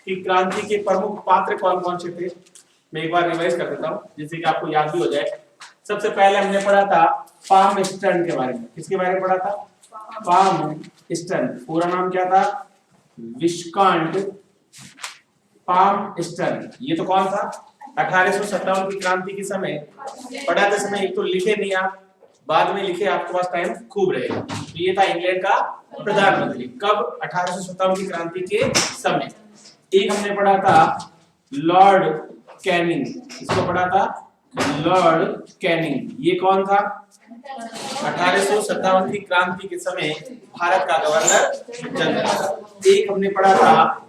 कि क्रांति के प्रमुख पात्र कौन कौन से थे। मैं एक बार रिवाइज कर देता हूँ जिससे कि आपको याद भी हो जाए। सबसे पहले हमने पढ़ा था पामस्टर्न के बारे में। किसके बारे में पढ़ा था? पामस्टर्न। पूरा नाम क्या था? विस्काउंट पामस्टर्न। ये तो कौन था? 1857 की क्रांति के समय पढ़ाते समय एक तो लिखे नहीं आप, बाद में लिखे, आपके पास टाइम खूब रहेगा। तो ये था इंग्लैंड का प्रधानमंत्री। कब? 1857 की क्रांति के समय। एक हमने पढ़ा था लॉर्ड कैनिंग। इसको पढ़ा था लॉर्ड कैनिंग। ये कौन था? 1857 की क्रांति के समय भारत का गवर्नर जनरल। एक हमने पढ़ा था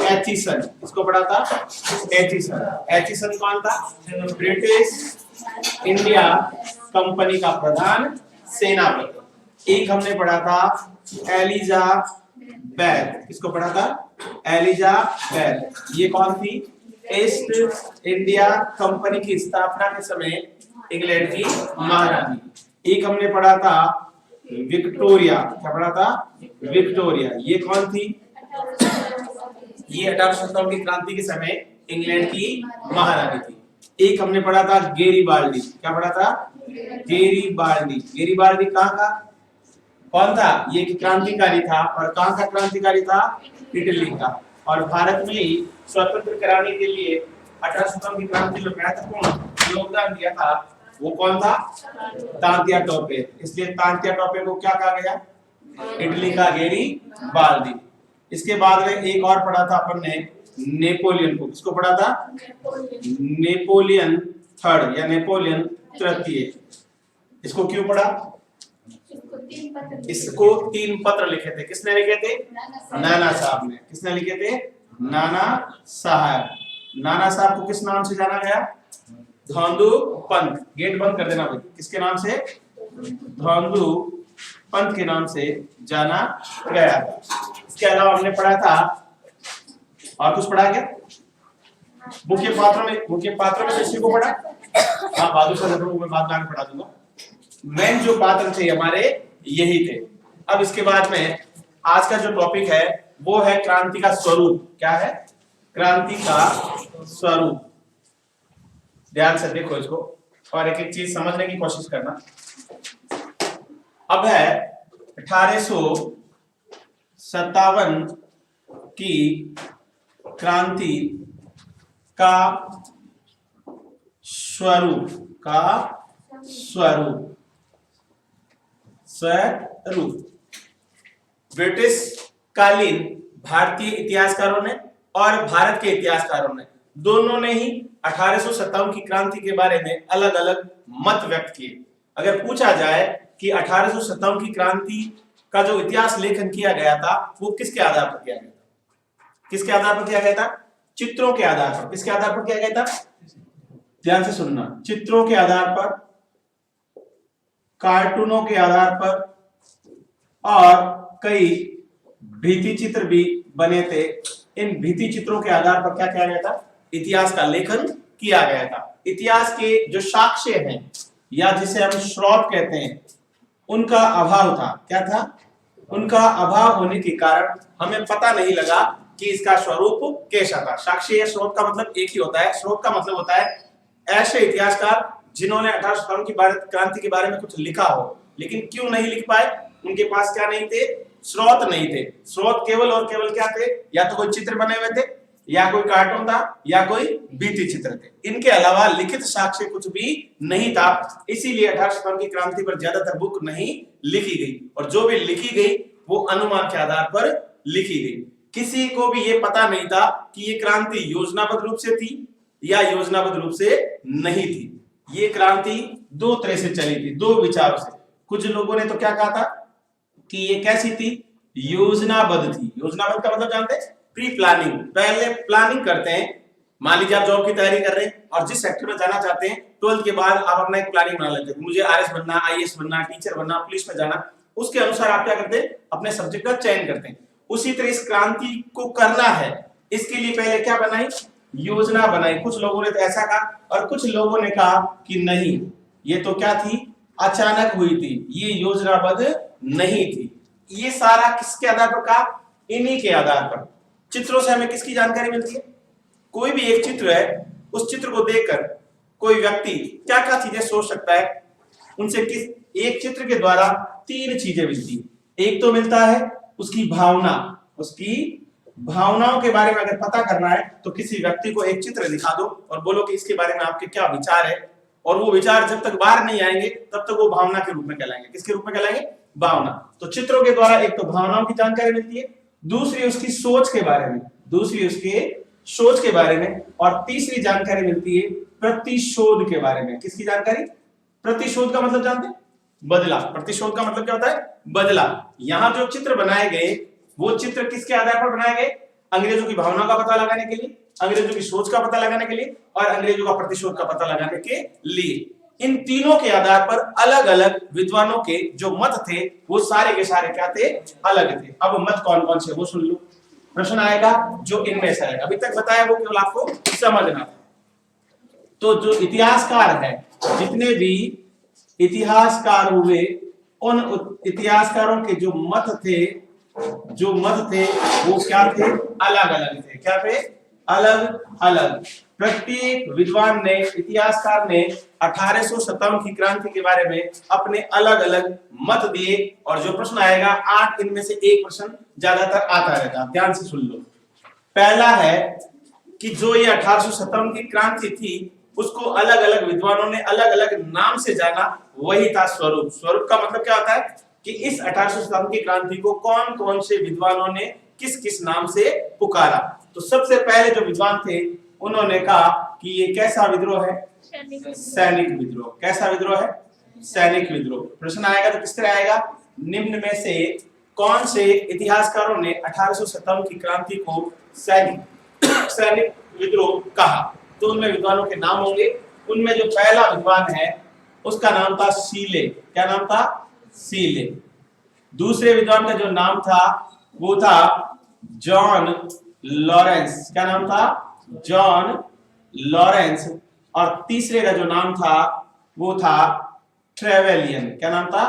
एचिसन। इसको पढ़ा था एचिसन। एचिसन कौन था? ब्रिटिश इंडिया कंपनी का प्रधान सेनापति। एक हमने पढ़ा था एलिजाबेथ। इसको पढ़ा था एलिजाबेथ। ये कौन थी? ईस्ट इंडिया कंपनी की स्थापना के समय इंग्लैंड की महारानी। एक हमने पढ़ा था विक्टोरिया। क्या पढ़ा था? विक्टोरिया। ये कौन थी? ये 1857 की क्रांति के समय इंग्लैंड की महारानी थी। एक हमने पढ़ा था गेरिबाल्डी। क्या पढ़ा था? गेरिबाल्डी। गेरिबाल्डी कहाँ का? कौन था? ये क्रांतिकारी था। और कहाँ का क्रांतिकारी था? इटली का। और भारत में ही स्वतंत्र कराने के लिए 1857 की क्रांति में महत्वपूर्ण योगदान दिया था। वो कौन था? तांतिया टोपे। इसलिए तांतिया टोपे को क्या कहा गया? इटली का गेरिबाल्डी। इसके बाद में एक और पढ़ा था अपन ने नेपोलियन को। किसको पढ़ा था? नेपोलियन थर्ड या नेपोलियन तृतीय। इसको क्यों पढ़ा? इसको 3 पत्र लिखे थे। किसने लिखे थे? नाना साहब ने। किसने लिखे थे? नाना साहब। नाना साहब को किस नाम से जाना गया? धौंधू पंत। गेट बंद कर देना भाई। किसके नाम से? धौंधू पंत के नाम से जाना गया। इसके अलावा हमने पढ़ा था और कुछ पढ़ा क्या? मुख्य पात्रों में किसी को पढ़ा? हाँ, बहादुर शाह जफर को मैं बाद में पढ़ा दूंगा। मेन जो पात्र थे हमारे यही थे। अब इसके बाद में आज का जो टॉपिक है वो है क्रांति का स्वरूप। क्या है? क्रांति का स्वरूप। ध्यान से देखो इसको और एक एक चीज समझने की कोशिश करना। अब है 1857 की क्रांति का स्वरूप। ब्रिटिश कालीन भारतीय इतिहासकारों ने और भारत के इतिहासकारों ने दोनों ने ही 1857 की क्रांति के बारे में अलग अलग मत व्यक्त किए। अगर पूछा जाए कि 1857 की क्रांति का जो इतिहास लेखन किया गया था वो किसके आधार पर किया गया था? किसके आधार पर किया गया था? चित्रों के आधार पर। किसके आधार पर किया गया था? ध्यान से सुनना। चित्रों के आधार पर, कार्टूनों के आधार पर और कई भित्ति चित्र भी बने थे। इन भित्ति चित्रों के आधार पर क्या किया गया था? इतिहास का लेखन किया गया था। इतिहास के जो साक्ष्य हैं या जिसे हम स्रोत कहते हैं उनका अभाव था। क्या था? उनका अभाव होने के कारण हमें पता नहीं लगा कि इसका स्वरूप कैसा था। साक्ष्य या स्रोत का मतलब एक ही होता है। स्रोत का मतलब होता है ऐसे इतिहासकार जिन्होंने 1857 की भारत क्रांति के बारे में कुछ लिखा हो, लेकिन क्यों नहीं लिख पाए? उनके पास क्या नहीं थे? स्रोत नहीं थे। स्रोत केवल और केवल क्या थे? या तो कोई चित्र बने हुए थे, या कोई कार्टून था, या कोई भित्ति चित्र थे। इनके अलावा लिखित साक्ष्य कुछ भी नहीं था। इसीलिए 1857 की क्रांति पर ज्यादातर बुक नहीं लिखी गई और जो भी लिखी गई वो अनुमान के आधार पर लिखी गई। किसी को भी ये पता नहीं था कि ये क्रांति योजनाबद्ध रूप से थी या योजनाबद्ध रूप से नहीं थी। ये क्रांति दो तरह से चली थी, दो विचारों से। कुछ लोगों ने तो क्या कहा था कि ये कैसी थी? योजनाबद्ध थी। योजनाबद्ध का मतलब जानते हैं? Pre planning. पहले प्लानिंग करते हैं। मान लीजिए आप जॉब की तैयारी कर रहे हैं और जिस सेक्टर में जाना चाहते हैं 12th के बाद आप अपना एक प्लानिंग बना लेते हैं। मुझे आरएस बनना, आईएएस बनना, टीचर बनना, पुलिस में जाना। उसके अनुसार आप क्या करते हैं? अपने सब्जेक्ट का चयन करते हैं। उसी तरह इस क्रांति को करना है, इसके लिए पहले क्या बनाई? योजना बनाई। कुछ लोगों ने तो ऐसा कहा और कुछ लोगों ने कहा कि नहीं, ये तो क्या थी? अचानक हुई थी, ये योजनाबद्ध नहीं थी। ये सारा किसके आधार पर कहा? इन्हीं के आधार पर, चित्रों से हमें किसकी जानकारी मिलती है? कोई भी एक चित्र है, उस चित्र को देखकर कोई व्यक्ति क्या क्या चीजें सोच सकता है, उनसे किस एक चित्र के द्वारा 3 चीजें मिलती है। एक तो मिलता है उसकी भावना, उसकी भावनाओं के बारे में अगर पता करना है तो किसी व्यक्ति को एक चित्र दिखा दो और बोलो कि इसके बारे में आपके क्या विचार है, और वो विचार जब तक बाहर नहीं आएंगे तब तक वो भावना के रूप में कहलाएंगे। किसके रूप में कहलाएंगे? भावना। तो चित्रों के द्वारा एक तो भावनाओं की जानकारी मिलती है, दूसरी उसकी सोच के बारे में, दूसरी उसके सोच के बारे में, और तीसरी जानकारी मिलती है प्रतिशोध के बारे में। किसकी जानकारी? प्रतिशोध का मतलब जानते हैं? बदला। प्रतिशोध का मतलब क्या होता है? बदला। यहां जो चित्र बनाए गए वो चित्र किसके आधार पर बनाए गए? अंग्रेजों की भावना का पता लगाने के लिए, अंग्रेजों की सोच का पता लगाने के लिए, और अंग्रेजों का प्रतिशोध का पता लगाने के लिए। इन तीनों के आधार पर अलग अलग विद्वानों के जो मत थे वो सारे के सारे क्या थे? अलग थे। अब मत कौन कौन से वो सुन लो, प्रश्न आएगा जो इनमें से आएगा। अभी तक बताया वो केवल आपको समझना था। तो जो इतिहासकार है, जितने भी इतिहासकार हुए, उन इतिहासकारों के जो मत थे वो क्या थे? अलग अलग थे। क्या थे? अलग अलग। प्रत्येक विद्वान ने, इतिहासकार ने 1857 की क्रांति के बारे में अपने अलग अलग मत दिए, और जो प्रश्न आएगा 8 इनमें से एक प्रश्न ज्यादातर आता रहता है। ध्यान से सुन लो। पहला है कि जो ये 1857 की क्रांति थी उसको अलग अलग विद्वानों ने अलग अलग नाम से जाना, वही था स्वरूप। स्वरूप का मतलब क्या होता है कि इस 1857 की क्रांति को कौन कौन से विद्वानों ने किस किस नाम से पुकारा। तो सबसे पहले जो विद्वान थे उन्होंने कहा कि ये कैसा विद्रोह है? सैनिक विद्रोह। कैसा विद्रोह है? सैनिक विद्रोह। प्रश्न आएगा तो किस तरह आएगा? निम्न में से कौन से इतिहासकारों ने 1857 की क्रांति को सैनिक विद्रोह कहा? तो उनमें विद्वानों के नाम होंगे। उनमें जो पहला विद्वान है उसका नाम था सीले। क्या नाम था? सीले। दूसरे विद्वान का जो नाम था वो था जॉन लॉरेंस। क्या नाम था? John Lawrence. और तीसरे का जो नाम था वो था ट्रेवेलियन। क्या नाम था?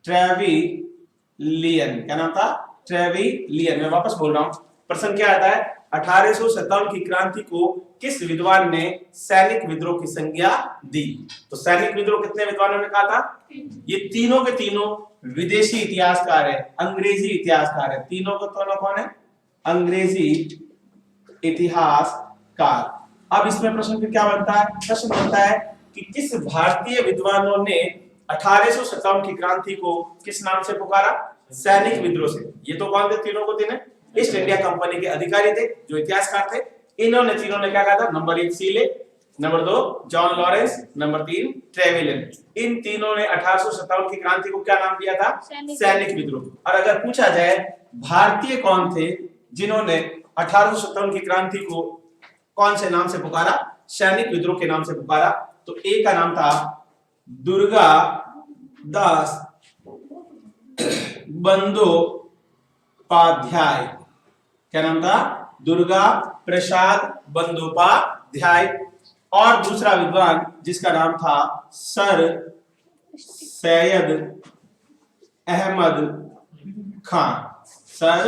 ट्रेविलियन। क्या नाम था? ट्रेविलियन। मैं वापस बोल रहा हूं, प्रश्न क्या आता है? 1857 की क्रांति को किस विद्वान ने सैनिक विद्रोह की संज्ञा दी? तो सैनिक विद्रोह कितने विद्वानों ने कहा था? ये तीनों के तीनों विदेशी इतिहासकार है, अंग्रेजी इतिहासकार है। तीनों को दोनों कौन है? अंग्रेजी इतिहासकार। अब इसमें प्रश्न फिर क्या बनता है? प्रश्न बनता है कि किस भारतीय विद्वानों ने 1857 की क्रांति को किस नाम से पुकारा? सैनिक विद्रोह से। ये तो कौन थे? तीनों को तीनों ईस्ट इंडिया कंपनी के अधिकारी थे, जो इतिहासकार थे। इन्होंने तीनों ने क्या कहा था? Number 1 Seeley, number 2 John Lawrence, number 3 Trevelyan. इन तीनों ने 1857 की क्रांति को क्या नाम दिया था? सैनिक विद्रोह। और अगर पूछा जाए भारतीय कौन थे जिन्होंने 1857 की क्रांति को कौन से नाम से पुकारा? सैनिक विद्रोह के नाम से पुकारा। तो एक का नाम था दुर्गा दास बंदोपाध्याय। क्या नाम था? दुर्गा प्रसाद बंदोपाध्याय। और दूसरा विद्वान जिसका नाम था सर सैयद अहमद खान। सर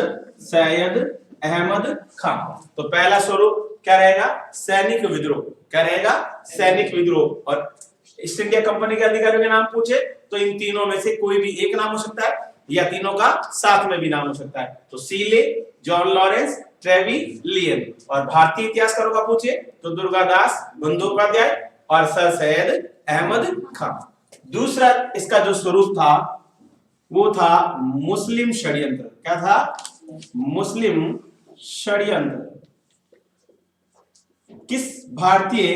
सैयद अहमद खान। तो पहला स्वरूप क्या रहेगा? सैनिक विद्रोह। क्या रहेगा? सैनिक विद्रोह। और ईस्ट इंडिया कंपनी के अधिकारियों के नाम पूछे तो इन तीनों में से कोई भी एक नाम हो सकता है, या तीनों का साथ में भी नाम हो सकता है। तो सीले, जॉन लॉरेंस, ट्रेविलियन। और भारतीय इतिहासकारों का पूछे तो दुर्गादास बंदोपाध्याय और सर सैयद अहमद खान। दूसरा इसका जो स्वरूप था वो था मुस्लिम षड्यंत्र। क्या था? मुस्लिम षड्यंत्र। किस भारतीय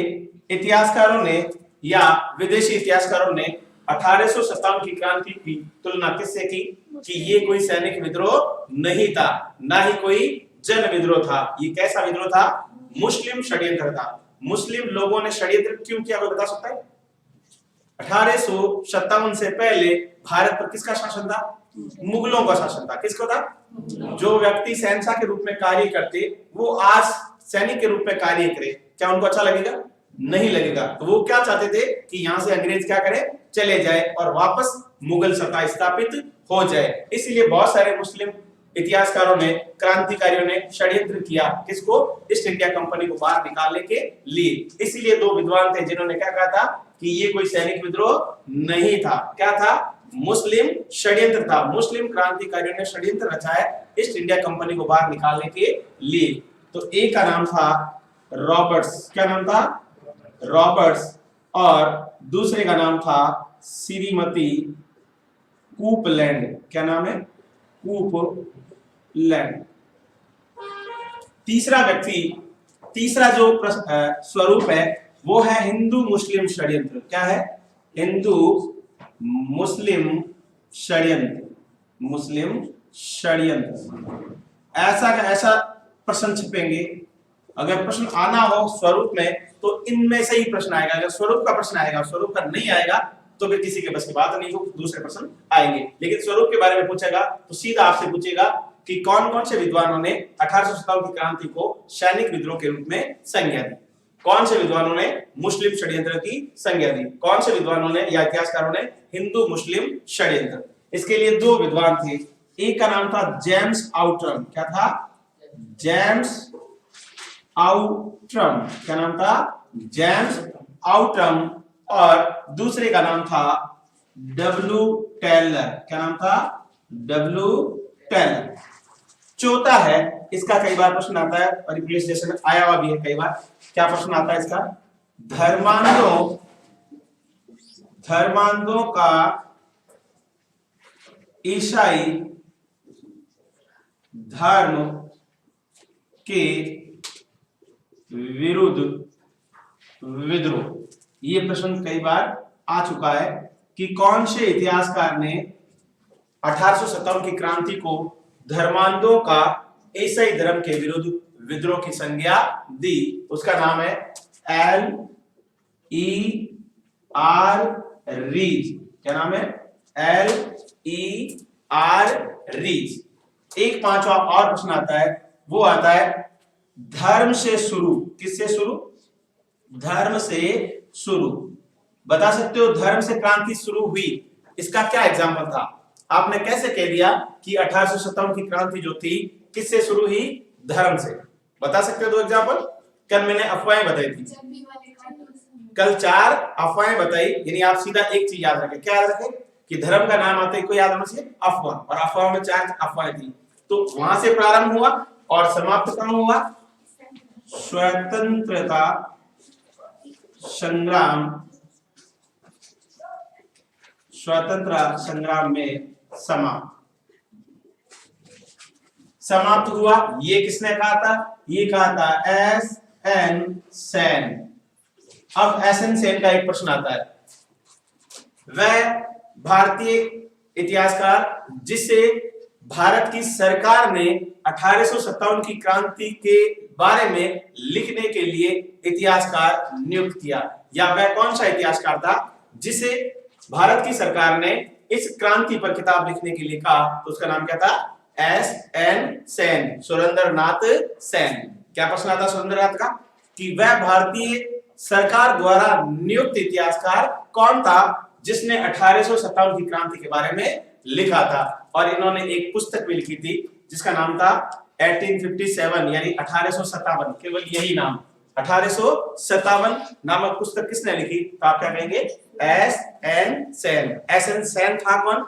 इतिहासकारों ने या विदेशी इतिहासकारों ने 1857 की क्रांति की तुलना किससे की कि ये कोई सैनिक विद्रोह नहीं था, ना ही कोई जन विद्रोह था? ये कैसा विद्रोह था? मुस्लिम षड्यंत्र था। मुस्लिम लोगों ने षड्यंत्र क्यों किया, कोई बता सकता है? 1857 से पहले भारत पर किसका शासन था? मुगलों का शासन था। किसका था? जो व्यक्ति शहंशाह के रूप में कार्य करते वो आज सैनिक के रूप में कार्य करे, क्या उनको अच्छा लगेगा? नहीं लगेगा। तो वो क्या चाहते थे कि यहां से अंग्रेज क्या करे? चले जाए और वापस मुगल सत्ता स्थापित हो जाए। इसलिए बहुत सारे मुस्लिम इतिहासकारों ने, क्रांतिकारियों ने षड्यंत्र किया किसको? ईस्ट इंडिया कंपनी को बाहर निकालने के लिए। इसीलिए दो विद्वान थे जिन्होंने क्या कहा था कि ये कोई सैनिक विद्रोह नहीं था। क्या था? मुस्लिम षड्यंत्र था। मुस्लिम क्रांतिकारियों ने षड्यंत्र रचा है ईस्ट इंडिया कंपनी को बाहर निकालने के लिए। तो एक का नाम था रॉबर्ट्स। क्या नाम था? रॉबर्ट्स। और दूसरे का नाम था श्रीमती कूपलैंड। क्या नाम है? कूपलैंड। तीसरा व्यक्ति, तीसरा जो स्वरूप है वो है हिंदू मुस्लिम षड्यंत्र। क्या है? हिंदू मुस्लिम षड्यंत्र। मुस्लिम षड्यंत्र। ऐसा का ऐसा प्रश्न छपेंगे। अगर प्रश्न आना हो स्वरूप में तो इनमें से ही प्रश्न आएगा। अगर स्वरूप का प्रश्न आएगा, स्वरूप का नहीं आएगा तो फिर किसी के बस की बात नहीं हो, दूसरे प्रश्न आएंगे। लेकिन स्वरूप के बारे में पूछेगा तो सीधा आपसे पूछेगा कि कौन कौन से विद्वानों ने 1857 की क्रांति को सैनिक विद्रोह के रूप में संज्ञा दी? कौन से विद्वानों ने मुस्लिम षड्यंत्र की संज्ञा दी? कौन से विद्वानों ने या इतिहासकारों ने हिंदू मुस्लिम षड्यंत्र? इसके लिए दो विद्वान थे। एक का नाम था जेम्स आउट्रम। क्या था? James Outram. क्या नाम था? James Outram. और दूसरे का नाम था डब्ल्यू टेलर। क्या नाम था? W Taylor. चौथा है, इसका कई बार प्रश्न आता है और पुलिस स्टेशन में आया हुआ भी है कई बार। क्या प्रश्न आता है इसका? धर्मांधों का ईसाई धर्म के विरुद्ध विद्रोह। ये प्रश्न कई बार आ चुका है कि कौन से इतिहासकार ने 1857 की क्रांति को धर्मांधों का ईसाई धर्म के विरुद्ध विद्रोह की संज्ञा दी। उसका नाम है एल ई आर रीज। क्या नाम है? L E R Rees. एक पांचवा और प्रश्न आता है, वो आता है धर्म से शुरू। किससे शुरू? धर्म से शुरू। बता सकते हो धर्म से क्रांति शुरू हुई, इसका क्या एग्जाम्पल था? आपने कैसे कह दिया कि 1857 की क्रांति जो थी किससे शुरू हुई? धर्म से। बता सकते हो दो एग्जाम्पल? कल मैंने अफवाहें बताई थी, कल 4 अफवाहें बताई। यानी आप सीधा एक चीज याद रखें। क्या याद रखें? कि धर्म का नाम आते ही कोई याद होना चाहिए अफवाह, और अफवाह में 4 अफवाहें थी। तो वहां से प्रारंभ हुआ और समाप्त कहां हुआ? स्वतंत्रता संग्राम, स्वतंत्रता संग्राम में समाप्त हुआ। ये किसने कहा था? ये कहा था एस एन सेन। अब एस एन सेन का एक प्रश्न आता है, वह भारतीय इतिहासकार जिसे भारत की सरकार ने 1857 की क्रांति के बारे में लिखने के लिए इतिहासकार नियुक्त किया, या वह कौन सा इतिहासकार था जिसे भारत की सरकार ने इस क्रांति पर किताब लिखने के लिए कहा? तो उसका नाम क्या था? S N Sen, Surendranath Sen. क्या प्रश्न आता सुरेंद्रनाथ का? कि वह भारतीय सरकार द्वारा नियुक्त इतिहासकार कौन था जिसने 1857 की क्रांति के बारे में लिखा था? और इन्होंने एक पुस्तक भी लिखी थी जिसका नाम था 1857, यानी 1857। केवल यही नाम 1857 नामक पुस्तक किसने लिखी? तो आप क्या कहेंगे? S N Sen. S N Sen था कौन?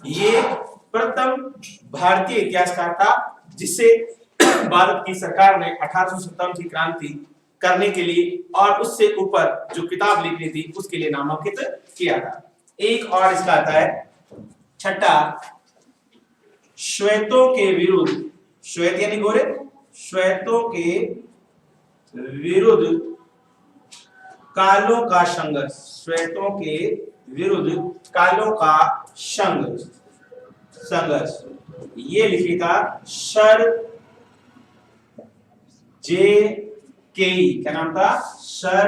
ये प्रथम भारतीय इतिहासकार था जिसे भारत की सरकार ने 1857 की क्रांति करने के लिए और उससे ऊपर जो किताब लिखनी थी उसके लिए नामांकित किया था। एक और इसका आता है छठा, श्वेतों के विरुद्ध, श्वेत यानी गोरे, श्वेतों के विरुद्ध कालों का संघर्ष। श्वेतों के विरुद्ध कालों का संघर्ष। ये लिखी था सर जे केई। क्या नाम था? सर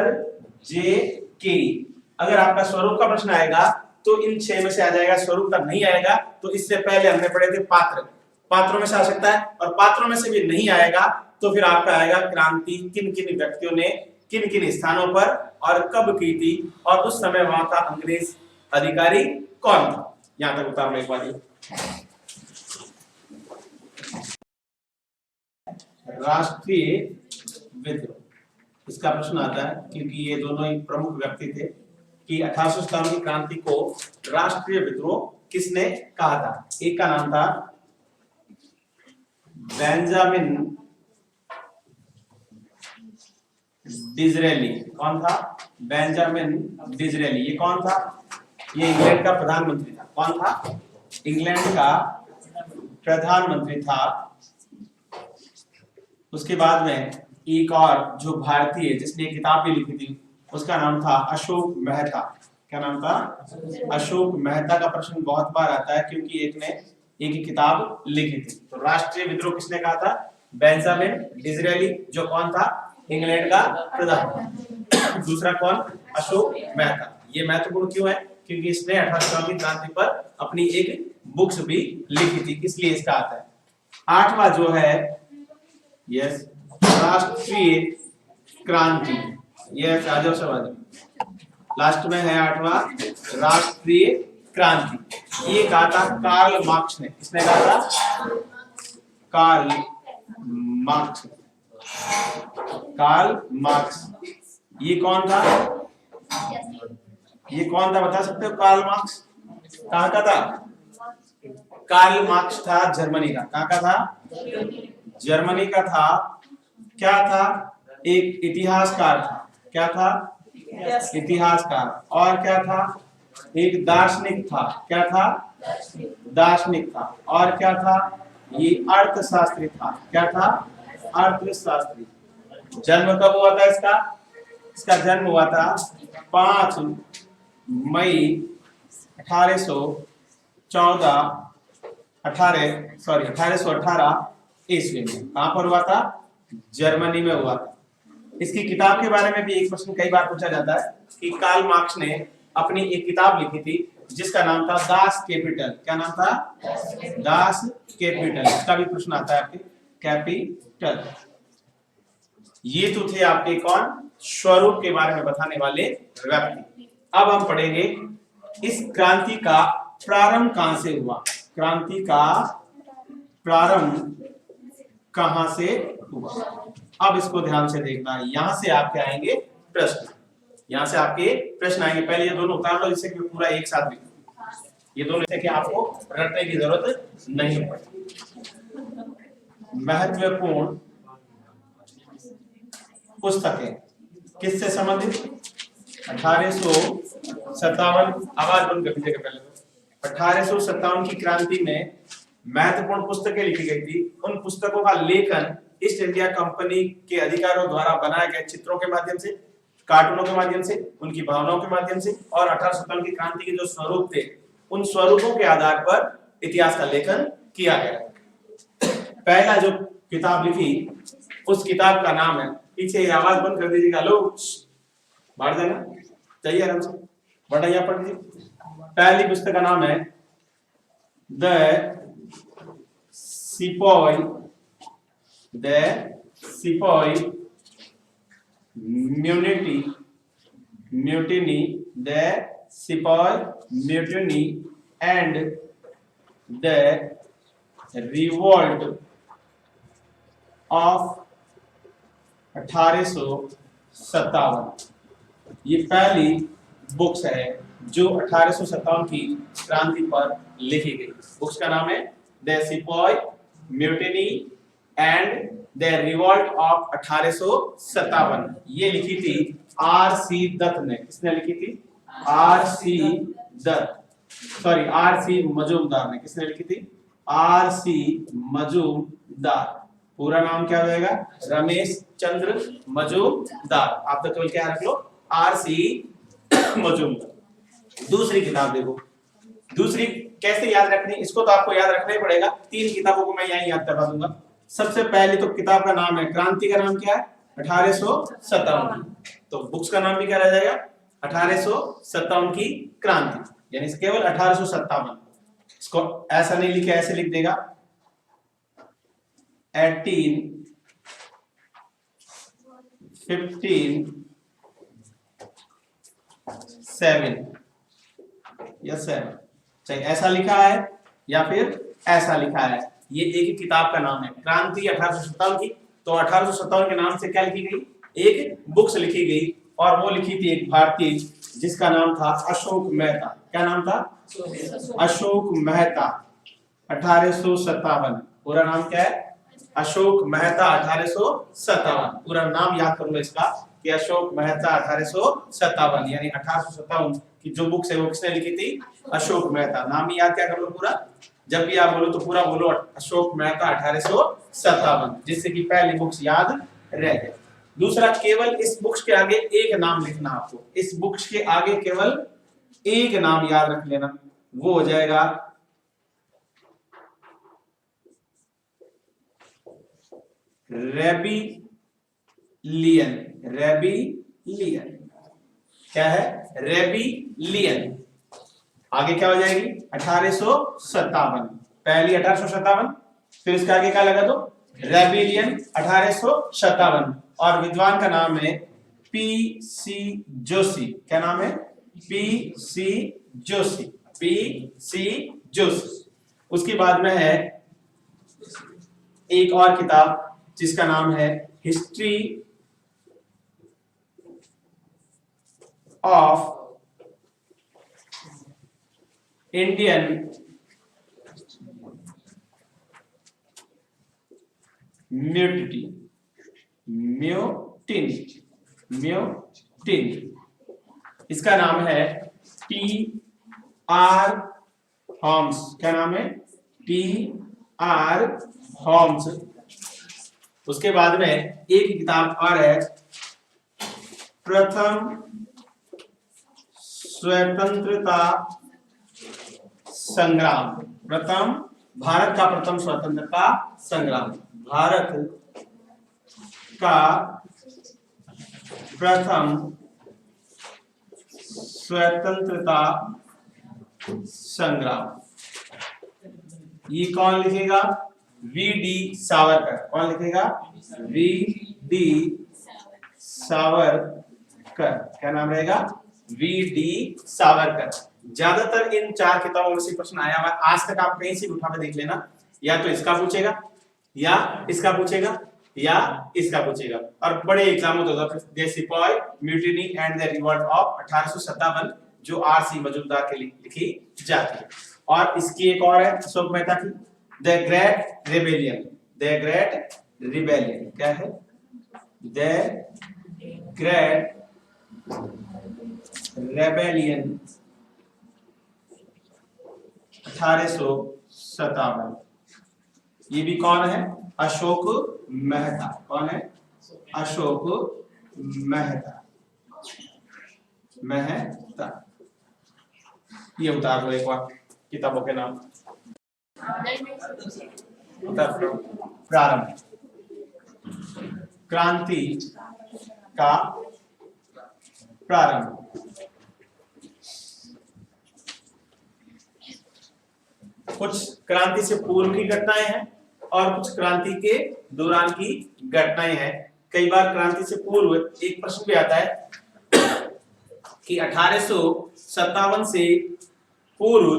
जे केई। अगर आपका स्वरूप का प्रश्न आएगा तो इन 6 में से आ जाएगा। स्वरूप का नहीं आएगा तो इससे पहले हमने पढ़े थे पात्र, पात्रों में से आ सकता है, और पात्रों में से भी नहीं आएगा तो फिर आपका आएगा क्रांति किन किन व्यक्तियों ने किन किन स्थानों पर और कब की थी, और उस समय वहां का अंग्रेज अधिकारी कौन था। यहां तक उतार एक बार। राष्ट्रीय विद्रोह। इसका प्रश्न आता है क्योंकि ये दोनों ही प्रमुख व्यक्ति थे कि 1857 की क्रांति को राष्ट्रीय विद्रोह किसने कहा था। एक का नाम था बेंजामिन डिज़रेली। कौन था? बेंजामिन डिज़रेली। ये कौन था? ये इंग्लैंड का प्रधानमंत्री था। कौन था? इंग्लैंड का प्रधानमंत्री था। उसके बाद में एक और जो भारतीय जिसने किताब भी लिखी थी उसका नाम था अशोक मेहता। क्या नाम था? अशोक मेहता का प्रश्न बहुत बार आता है क्योंकि एक ने एक ही किताब लिखी थी। तो राष्ट्रीय विद्रोह किसने कहा था? बेंजामिन डिज़रेली, जो कौन था? इंग्लैंड का प्रधानमंत्री। दूसरा कौन? अशोक मेहता। ये महत्वपूर्ण क्यों है? क्योंकि इसने 1857 की क्रांति पर अपनी एक बुक्स भी लिखी थी, इसलिए इसका आता है। आठवां जो है यस राष्ट्रीय क्रांति। यस आ जाओ सब आ जाओ। लास्ट में है आठवां राष्ट्रीय क्रांति। ये कहा था कार्ल मार्क्स ने। किसने कहा था? Karl Marx. Karl Marx. ये कौन था? ये कौन था बता सकते हो? कार्ल मार्क्स कहाँ का था? कार्ल मार्क्स था जर्मनी का। कहाँ का था? जर्मनी का था। क्या था? एक इतिहासकार था। क्या था? इतिहासकार। और क्या था? एक दार्शनिक था। क्या था? दार्शनिक था। और क्या था? ये अर्थशास्त्री था। क्या था? अर्थशास्त्री। जन्म कब हुआ था इसका? इसका जन्म हुआ था 5 मई 1818 ईस्वी में। कहां पर हुआ था? जर्मनी में हुआ था। इसकी किताब के बारे में भी एक प्रश्न कई बार पूछा जाता है कि कार्ल मार्क्स ने अपनी एक किताब लिखी थी जिसका नाम था दास कैपिटल। क्या नाम था? Das Kapital. इसका भी प्रश्न आता है आपके कैपिटल। ये तो थे आपके कौन? स्वरूप के बारे में बताने वाले व्यक्ति। अब हम पढ़ेंगे इस क्रांति का प्रारंभ कहां से हुआ। क्रांति का प्रारंभ कहां से हुआ। अब इसको ध्यान से देखना। यहां से आपके आएंगे प्रश्न। यहां से आपके प्रश्न आएंगे। पहले ये दोनों उतार लो जिससे कि पूरा एक साथ लिखो। ये दोनों से कि आपको रटने की जरूरत नहीं पड़ती। महत्वपूर्ण पुस्तकें किससे संबंधित? 1857। आवाज बंद कर दीजिएगा पहले तो। 1857 की क्रांति में महत्वपूर्ण पुस्तकें लिखी गई थी। उन पुस्तकों का लेखन ईस्ट इंडिया कंपनी के अधिकारियों द्वारा बनाए गए चित्रों के माध्यम से, कार्टूनों के माध्यम से, उनकी भावनाओं के माध्यम से और 1857 की क्रांति के जो स्वरूप थे उन स्वरूपों के आधार पर इतिहास का लेखन किया गया। पहला जो किताब लिखी उस किताब का नाम है, पीछे आवाज बंद कर दीजिएगा लोग, बाहर जाना चाहिए आराम से, बढ़िया पढ़ लीजिए। पहली पुस्तक का नाम है the sepoy mutiny, the sepoy mutiny and the revolt of 1857। ये पहली बुक्स है जो 1857 की क्रांति पर लिखी गई। बुक्स का नाम है the sepoy mutiny and the revolt of 1857। ये लिखी थी आर.सी. दत्त ने। किसने लिखी थी? R C. Dutt, sorry R C. Majumdar ने। किसने लिखी थी? आर.सी. मजूमदार। पूरा नाम क्या हो जाएगा? रमेश चंद्र मजूमदार। आप तो केवल क्या रख लो? आर.सी. मजूमदार। दूसरी किताब देखो। दूसरी कैसे याद रखनी, इसको तो आपको याद रखना ही पड़ेगा। 3 किताबों को मैं यहीं याद करवा दूंगा। सबसे पहले तो किताब का नाम है, क्रांति का नाम क्या है? 1857। तो बुक्स का नाम भी क्या रह जाएगा? 1857 की क्रांति, यानी केवल 1857। इसको ऐसा नहीं लिखे, ऐसे लिख देगा 1857 या 7, चाहे ऐसा लिखा है या फिर ऐसा लिखा है। ये एक ही किताब का नाम है, क्रांति 1857 की तो 1857 के नाम से क्या लिखी गई, एक बुक्स लिखी गई, और वो लिखी थी एक भारतीय जिसका नाम था अशोक मेहता। क्या नाम था? अशोक मेहता। 1857 पूरा नाम क्या है? अशोक मेहता 1857। पूरा नाम याद कर लो इसका कि अशोक मेहता 1857, यानी 1857 की जो बुक्स है वो किसने लिखी थी? अशोक मेहता। नाम ही याद क्या कर लो पूरा, जब भी आप बोलो तो पूरा बोलो अशोक मेहता 1857, जिससे कि पहली बुक्स याद रह गए। दूसरा, केवल इस बुक्स के आगे एक नाम लिखना आपको, इस बुक्स के आगे केवल एक नाम याद रख लेना, वो हो जाएगा रेबिलियन। रेबिलियन क्या है? रेबिलियन। आगे क्या हो जाएगी? 1857, पहली 1857, फिर इसके आगे क्या लगा दो? रेबिलियन 1857। और विद्वान का नाम है पी.सी. जोशी। क्या नाम है? पी.सी. जोशी। पी.सी. जोशी। उसके बाद में है एक और किताब जिसका नाम है history of Indian mutiny. Mutiny. इसका नाम है टी.आर. होम्स। क्या नाम है? टी.आर. होम्स। उसके बाद में एक किताब और है, प्रथम स्वतंत्रता संग्राम। प्रथम, भारत का प्रथम स्वतंत्रता संग्राम। भारत का प्रथम स्वतंत्रता संग्राम। ये कौन लिखेगा? वी.डी. सावरकर। कौन लिखेगा? वी.डी. सावरकर। क्या नाम रहेगा? वी.डी. सावरकर। ज्यादातर इन चार किताबों में से प्रश्न आया हुआ आज तक, आप कहीं से उठा के देख लेना, या तो इसका पूछेगा, या इसका पूछेगा, या इसका पूछेगा। और बड़े एग्जाम होते हैं, सिपाही mutiny and the revolt of 1857, जो आर.सी. मजूमदार के लिए लिखी जाती है। और इसकी एक और है अशोक मेहता की, the great rebellion. The great rebellion क्या है? The great rebellion 1857। ये भी कौन है? अशोक मेहता। कौन है? अशोक मेहता। मेहता। ये उतार लो एक बार किताबों के नाम। प्रारंभ, क्रांति का प्रारंभ। कुछ क्रांति से पूर्व की घटनाएं हैं और कुछ क्रांति के दौरान की घटनाएं हैं। कई बार क्रांति से पूर्व एक प्रश्न भी आता है कि 1857 से पूर्व,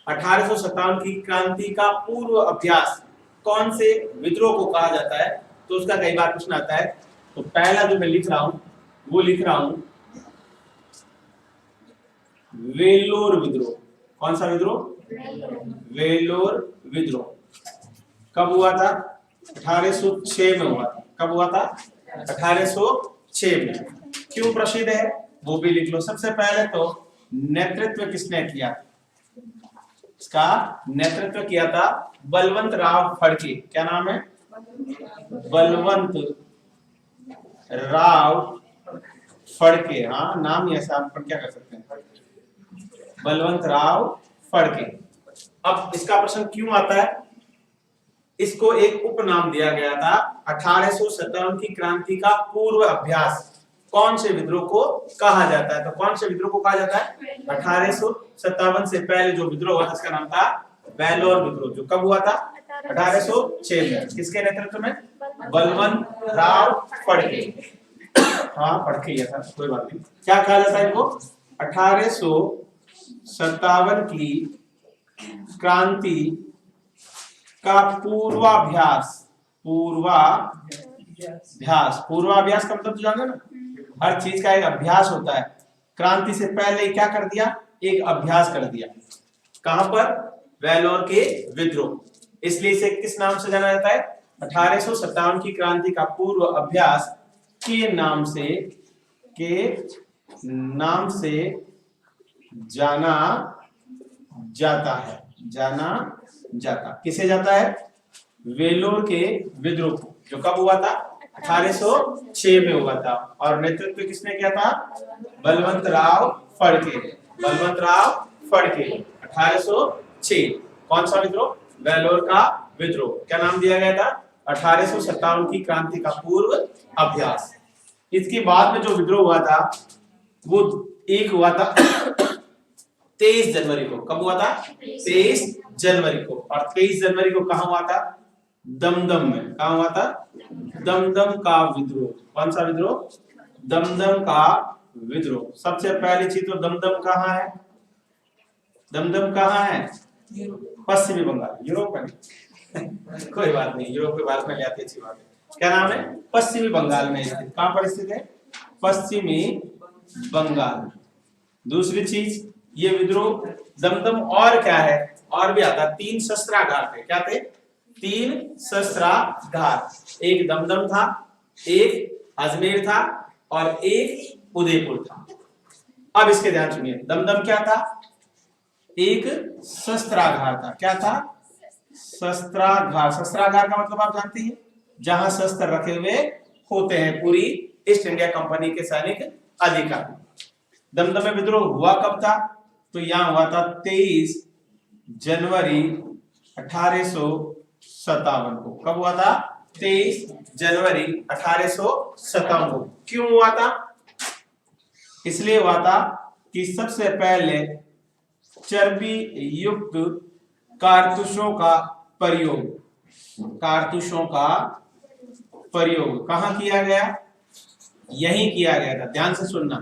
1857 की क्रांति का पूर्व अभ्यास कौन से विद्रोह को कहा जाता है, तो उसका कई बार प्रश्न आता है। तो पहला जो मैं लिख रहा हूं वो लिख रहा हूं वेल्लोर विद्रोह। कौन सा विद्रोह? वेल्लोर विद्रोह। कब हुआ था? 1806 में हुआ था। कब हुआ था? 1806 में। क्यों प्रसिद्ध है वो भी लिख लो। सबसे पहले तो नेतृत्व किसने किया? इसका नेतृत्व किया था बलवंत राव फड़के। क्या नाम है? बलवंत राव फड़के। हाँ, नाम ही ऐसा, आप क्या कर सकते हैं, बलवंत राव फड़के। अब इसका प्रश्न क्यों आता है? इसको एक उपनाम दिया गया था। 1857 की क्रांति का पूर्व अभ्यास कौन से विद्रोह को कहा जाता है? तो कौन से विद्रोह को कहा जाता है? 1857 से पहले जो विद्रोह हुआ था उसका नाम था वेल्लोर विद्रोह, जो कब हुआ था? 1806 में। किसके नेतृत्व में? बलवंत राव फड़के। हाँ, फड़के ही था, कोई बात नहीं। क्या कहा जाता है इनको? 1857 की क्रांति का पूर्वाभ्यास। पूर्वाभ्यास अभ्यास। पूर्वाभ्यास का मतलब तो जानो ना, हर चीज का एक अभ्यास होता है। क्रांति से पहले क्या कर दिया, एक अभ्यास कर दिया। कहां पर, वेलोर के विद्रोह। इसलिए इसे किस नाम से जाना जाता है, 1857 की क्रांति का पूर्व अभ्यास के नाम से जाना जाता है। जाना जाता किसे जाता है, वेलोर के विद्रोह को, जो कब हुआ था, 1806 में हुआ था। और नेतृत्व किसने किया था, बलवंतराव फड़के। बलवंतराव फड़के 1806। कौन सा विद्रोह, वेलोर का विद्रोह। क्या नाम दिया गया था, 1857 की क्रांति का पूर्व अभ्यास। इसके बाद में जो विद्रोह हुआ था वो एक हुआ था 23 जनवरी को। कब हुआ था, 23 जनवरी को। और 23 जनवरी को कहां हुआ था, दमदम में। कहां हुआ था, दमदम का विद्रोह। कौन सा विद्रोह, दमदम का विद्रोह। सबसे पहली चीज तो दमदम कहां है, दमदम कहां है, पश्चिमी बंगाल, यूरोप में कोई बात नहीं, यूरोप के बारे में ले आती अच्छी बात है। क्या नाम है, पश्चिमी बंगाल में स्थित। कहां पर स्थित है, पश्चिमी बंगाल। दूसरी चीज, ये विद्रोह दमदम, और क्या है, और भी आता, 3 शस्त्रागार थे। क्या थे, 3 शस्त्रागार। एक दमदम था, एक अजमेर था और एक उदयपुर था। अब इसके ध्यान सुनिए, दमदम क्या था, एक शस्त्रागार था। क्या था, शस्त्रागार। शस्त्रागार का मतलब आप जानते हैं, जहां शस्त्र रखे हुए होते हैं पूरी ईस्ट इंडिया कंपनी के सैनिक अधिकारी। दमदम में विद्रोह हुआ कब था, तो यहां हुआ था 23 जनवरी 1857 को। कब हुआ था, 23 जनवरी 1857 को। क्यों हुआ था, इसलिए हुआ था कि सबसे पहले चर्बी युक्त कारतूसों का प्रयोग कहां किया गया, यही किया गया था। ध्यान से सुनना,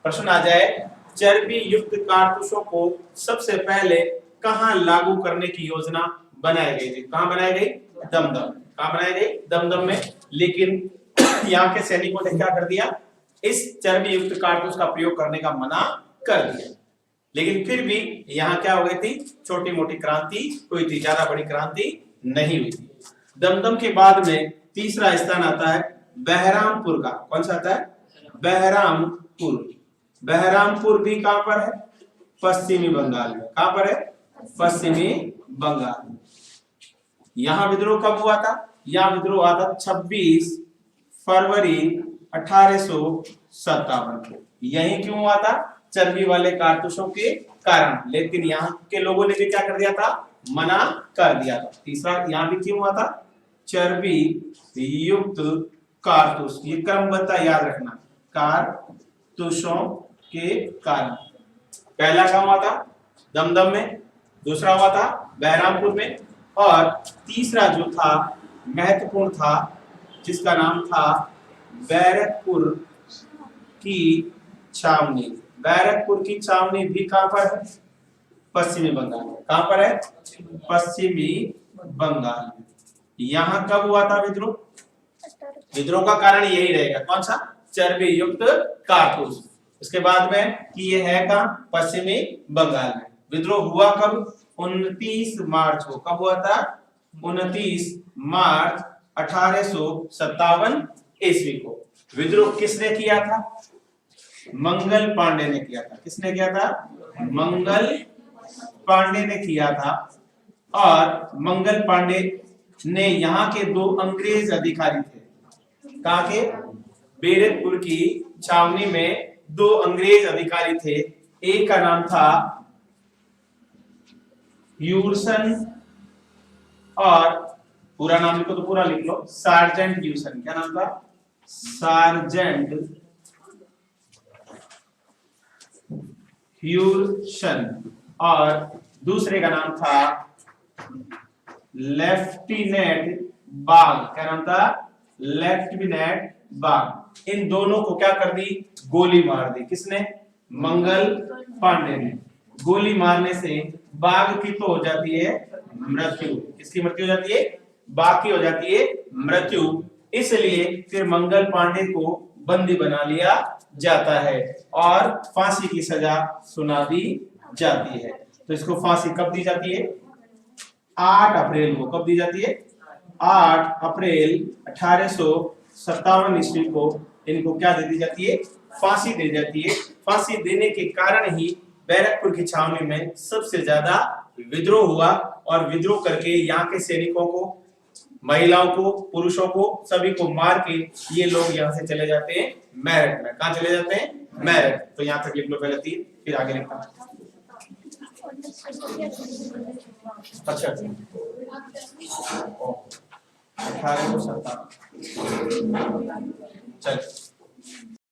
प्रश्न आ जाए, चर्बी युक्त कारतूसों को सबसे पहले कहां लागू करने की योजना बनाई गई थी। कहां बनाई गई, दमदम। कहां बनाई गई, दमदम में। लेकिन यहाँ के सैनिकों ने क्या कर दिया, इस चर्बी युक्त कारतूस का प्रयोग करने का मना कर दिया। लेकिन फिर भी यहाँ क्या हो गई थी, छोटी मोटी क्रांति हुई थी, ज्यादा बड़ी क्रांति नहीं हुई थी। दमदम के बाद में तीसरा स्थान आता है बहरामपुर का। कौन सा आता है, बहरामपुर। बहरामपुर भी कहां पर है, पश्चिमी बंगाल में। कहां पर है, पश्चिमी बंगाल में। यहां विद्रोह कब हुआ था, यहां विद्रोह हुआ था 26 फरवरी 1857 को। यही क्यों हुआ था, चर्बी वाले कारतूसों के कारण। लेकिन यहाँ के लोगों ने भी क्या कर दिया था, मना कर दिया था। तीसरा यहाँ भी क्यों हुआ था, चर्बी युक्त कारतूस। ये क्रमबद्ध याद रखना, कारतूसों के कारण। पहला काम हुआ था दमदम में, दूसरा हुआ था बहरामपुर में, और तीसरा जो था महत्वपूर्ण था, जिसका नाम था बैरकपुर की छावनी। बैरकपुर की छावनी भी कहां पर है, पश्चिमी बंगाल में। कहां पर है, पश्चिमी बंगाल में। यहां कब हुआ था विद्रोह, विद्रोह का कारण यही रहेगा, कौन सा, चर्बी युक्त कारतूस। उसके बाद में कि ये है कहां, पश्चिमी बंगाल में। विद्रोह हुआ कब, 29 मार्च को। कब हुआ था, 29 मार्च 1857 ईस्वी को। विद्रोह किसने किया था, मंगल पांडे ने किया था। किसने किया था, मंगल पांडे ने किया था। और मंगल पांडे ने यहाँ के 2 अंग्रेज अधिकारी थे। कहाँ के, बैरकपुर की छावनी में 2 अंग्रेज अधिकारी थे। एक का नाम था ह्यूसन, और पूरा नाम लिखो तो पूरा लिख लो, सार्जेंट ह्यूसन। क्या नाम था, सार्जेंट ह्यूसन। और दूसरे का नाम था लेफ्टिनेंट बाग। क्या नाम था, लेफ्टिनेंट बाग। इन दोनों को क्या कर दी, गोली मार दी। किसने, मंगल पांडे ने। गोली मारने से बाघ की तो हो जाती है मृत्यु। किसकी मृत्यु हो जाती है, बाघ की हो जाती है मृत्यु। इसलिए फिर मंगल पांडे को बंदी बना लिया जाता है और फांसी की सजा सुना दी जाती है। तो इसको फांसी कब दी जाती है? 8 अप्रैल को। कब दी जाती है? 8 अप्रैल 1857 ईस्वी को इनको क्या दे दी जाती है? फांसी दे जाती है। फांसी देने के कारण ही बैरकपुर की छावनी में सबसे ज्यादा विद्रोह हुआ और विद्रोह करके यहाँ के सैनिकों को, महिलाओं को, पुरुषों को, सभी को मार के ये लोग यहाँ से चले जाते हैं मेरठ में। कहाँ चले जाते हैं? मेरठ। तो यहाँ तक लिख लो पहले 3, फिर आगे लिखना। अच्छा 1857 चल